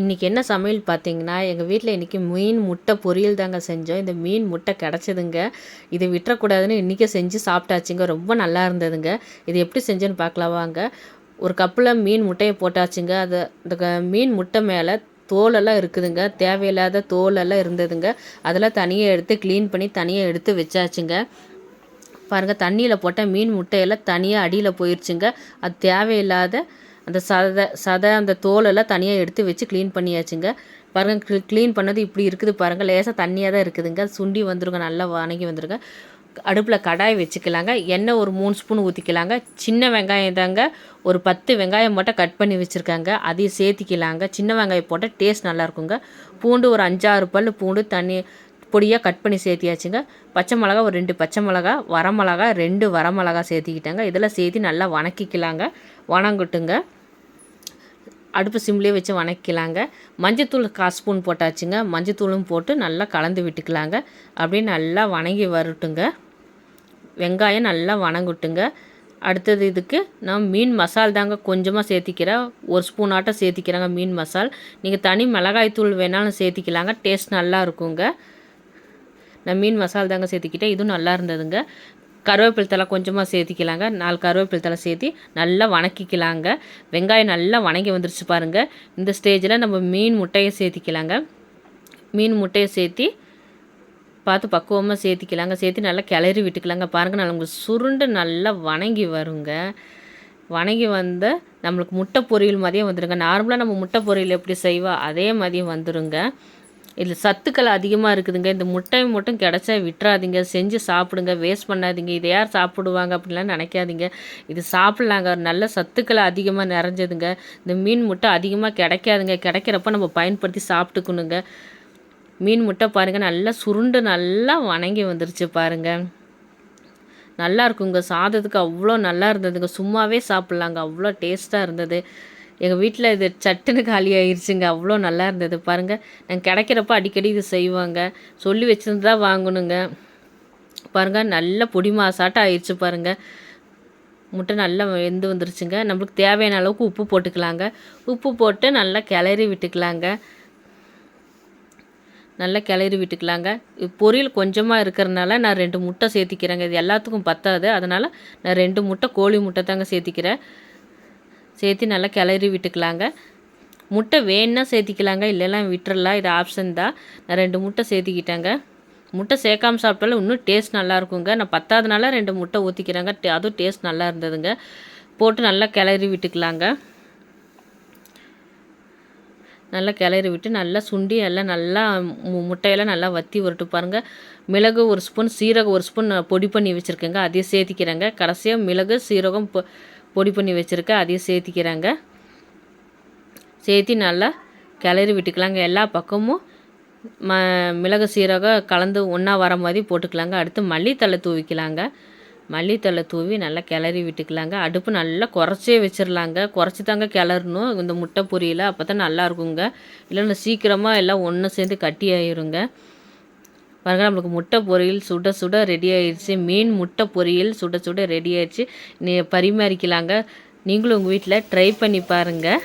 இன்றைக்கி என்ன சமையல் பார்த்தீங்கன்னா, எங்கள் வீட்டில் இன்றைக்கி மீன் முட்டை பொரியல் தாங்க செஞ்சோம். இந்த மீன் முட்டை கிடச்சதுங்க. இதை விட்டுறக்கூடாதுன்னு இன்றைக்கே செஞ்சு சாப்பிட்டாச்சுங்க. ரொம்ப நல்லா இருந்ததுங்க. இது எப்படி செஞ்சேன்னு பார்க்கலாம் வாங்க. ஒரு கப்பில் மீன் முட்டையை போட்டாச்சுங்க. அது இந்த மீன் முட்டை மேலே தோலெல்லாம் இருக்குதுங்க. தேவையில்லாத தோலெல்லாம் இருந்ததுங்க. அதெல்லாம் தனியாக எடுத்து க்ளீன் பண்ணி தனியாக எடுத்து வச்சாச்சுங்க. பாருங்கள், தண்ணியில் போட்டால் மீன் முட்டையெல்லாம் தனியாக அடியில் போயிடுச்சுங்க. அது தேவையில்லாத அந்த சதை அந்த தோலெல்லாம் தனியாக எடுத்து வச்சு க்ளீன் பண்ணியாச்சுங்க. பாருங்கள், க்ளீன் பண்ணது இப்படி இருக்குது பாருங்கள். லேசாக தண்ணியாக தான் இருக்குதுங்க. சுண்டி வந்துருங்க, நல்லா வணங்கி வந்துருங்க. அடுப்பில் கடாய் வச்சுக்கலாங்க. எண்ணெய் ஒரு 3 ஸ்பூன் ஊற்றிக்கலாங்க. சின்ன வெங்காயம் தாங்க ஒரு 10 வெங்காயம் மட்டும் கட் பண்ணி வச்சுருக்காங்க. அதையும் சேர்த்திக்கலாங்க. சின்ன வெங்காயம் போட்டால் டேஸ்ட் நல்லாயிருக்குங்க. பூண்டு ஒரு 5-6 பல் பூண்டு தண்ணி பொடியாக கட் பண்ணி சேர்த்தியாச்சுங்க. பச்சை மிளகா ஒரு 2 பச்சை மிளகா, வரமிளகா 2 வரமிளகா சேர்த்திக்கிட்டாங்க. இதெல்லாம் சேர்த்து நல்லா வணக்கிக்கலாங்க. வணங்கட்டுங்க. அடுப்பு சிம்லேயே வச்சு வணக்கிக்கலாங்க. மஞ்சத்தூள் 1/4 ஸ்பூன் போட்டாச்சுங்க. மஞ்சத்தூளும் போட்டு நல்லா கலந்து விட்டுக்கலாங்க. அப்படியே நல்லா வணங்கி வரட்டுங்க. வெங்காயம் நல்லா வணங்கட்டுங்க. அடுத்தது இதுக்கு நான் மீன் மசால் தாங்க கொஞ்சமாக சேர்த்திக்கிறேன். 1 ஸ்பூன் ஆட்டம் சேர்த்திக்கிறாங்க மீன் மசால். நீங்கள் தனி மிளகாய் தூள் வேணாலும் சேர்த்திக்கலாங்க. டேஸ்ட் நல்லா இருக்குங்க. நான் மீன் மசால் தாங்க சேர்த்திக்கிட்டேன். இதுவும் நல்லா இருந்ததுங்க. கருவேப்பிலை தழை கொஞ்சமாக சேர்த்திக்கலாங்க. 4 கருவேப்பிலை தழை சேர்த்தி நல்லா வணக்கிக்கலாங்க. வெங்காயம் நல்லா வணங்கி வந்துருச்சு பாருங்கள். இந்த ஸ்டேஜில் நம்ம மீன் முட்டையை சேர்த்திக்கலாங்க. மீன் முட்டையை சேர்த்தி பார்த்து பக்குவமாக சேர்த்திக்கலாங்க. சேர்த்து நல்லா கிளறி விட்டுக்கலாங்க. பாருங்கள், நம்மளுக்கு சுருண்டு நல்லா வணங்கி வருங்க. வணங்கி வந்த நம்மளுக்கு முட்டை பொரியல் மாதிரியே வந்துடுங்க. நார்மலாக நம்ம முட்டை பொரியல் எப்படி செய்வோம் அதே மாதிரியே வந்துடுங்க. இதில் சத்துக்கள் அதிகமாக இருக்குதுங்க. இந்த முட்டை மட்டும் கிடச்சா விட்டுறாதீங்க. செஞ்சு சாப்பிடுங்க. வேஸ்ட் பண்ணாதீங்க. இதை யார் சாப்பிடுவாங்க அப்படின்லாம் நினைக்காதீங்க. இது சாப்பிட்லாங்க. நல்ல சத்துக்கள் அதிகமாக நிறைஞ்சதுங்க. இந்த மீன் முட்டை அதிகமாக கிடைக்காதுங்க. கிடைக்கிறப்ப நம்ம பயன்படுத்தி சாப்பிட்டுக்கணுங்க. மீன் முட்டை பாருங்கள், நல்லா சுருண்டு நல்லா வணங்கி வந்துருச்சு பாருங்கள். நல்லா இருக்குங்க. சாதத்துக்கு அவ்வளோ நல்லா இருந்ததுங்க. சும்மாவே சாப்பிட்லாங்க. அவ்வளோ டேஸ்ட்டாக இருந்தது. எங்கள் வீட்டில் இது சட்டுன்னு காலி ஆயிடுச்சுங்க. அவ்வளோ நல்லா இருந்தது பாருங்கள். நாங்கள் கிடைக்கிறப்ப அடிக்கடி இது செய்வாங்க. சொல்லி வச்சுருந்து தான் வாங்கணுங்க. பாருங்கள், நல்ல பொடி மாசாட்டம் ஆயிடுச்சு பாருங்கள். முட்டை நல்லா வெந்து வந்துருச்சுங்க. நம்மளுக்கு தேவையான அளவுக்கு உப்பு போட்டுக்கலாங்க. உப்பு போட்டு நல்லா கிளறி விட்டுக்கலாங்க. நல்லா கிளறி விட்டுக்கலாங்க. பொரியல் கொஞ்சமாக இருக்கிறனால நான் 2 முட்டை சேர்த்திக்கிறேங்க. இது எல்லாத்துக்கும் பத்தாது. அதனால் நான் 2 முட்டை கோழி முட்டை தாங்க சேர்த்திக்கிறேன். சேர்த்து நல்லா கிளறி விட்டுக்கலாங்க. முட்டை வேணுன்னா சேர்த்திக்கலாங்க, இல்லைன்னா விட்டுறலாம். இது ஆப்ஷன் தான். நான் 2 முட்டை சேர்த்திக்கிட்டேங்க. முட்டை சேர்க்காமல் சாப்பிட்டாலும் இன்னும் டேஸ்ட் நல்லாயிருக்குங்க. நான் 10ஆவதுனால 2 முட்டை ஊற்றிக்கிறேங்க. அதுவும் டேஸ்ட் நல்லா இருந்ததுங்க. போட்டு நல்லா கிளறி விட்டுக்கலாங்க. நல்லா கிளறி விட்டு நல்லா சுண்டி எல்லாம் நல்லா முட்டையெல்லாம் நல்லா வற்றி வரட்டு பாருங்கள். மிளகு 1 ஸ்பூன், சீரகம் 1 ஸ்பூன் பொடி பண்ணி வச்சுருக்கேங்க. அதையும் சேர்த்திக்கிறேங்க. கடைசியாக மிளகு சீரகம் பொடி பண்ணி வச்சுருக்கேன். அதையும் சேர்த்திக்கிறேங்க. சேர்த்தி நல்லா கிளறி விட்டுக்கலாங்க. எல்லா பக்கமும் மிளகு சீரகம் கலந்து ஒன்றா வர மாதிரி போட்டுக்கலாங்க. அடுத்து மல்லித்தழை தூவிக்கலாங்க. மல்லித்தழை தூவி நல்லா கிளறி விட்டுக்கலாங்க. அடுப்பு நல்லா குறைச்சே வச்சிடலாங்க. குறைச்சி தாங்க கிளறணும் இந்த முட்டை பொரியல். அப்போ தான் நல்லாயிருக்குங்க. இல்லைன்னா சீக்கிரமாக எல்லாம் ஒன்று சேர்ந்து கட்டி ஆயிருங்க. பாருங்கள், நம்மளுக்கு முட்டை பொரியல் சுட சுட ரெடி ஆயிடுச்சு. மீன் முட்டை பொரியல் சுட சுட ரெடி ஆயிடுச்சு. பரிமாறிக்கலாங்க. நீங்களும் உங்கள் வீட்டில் ட்ரை பண்ணி பாருங்கள்.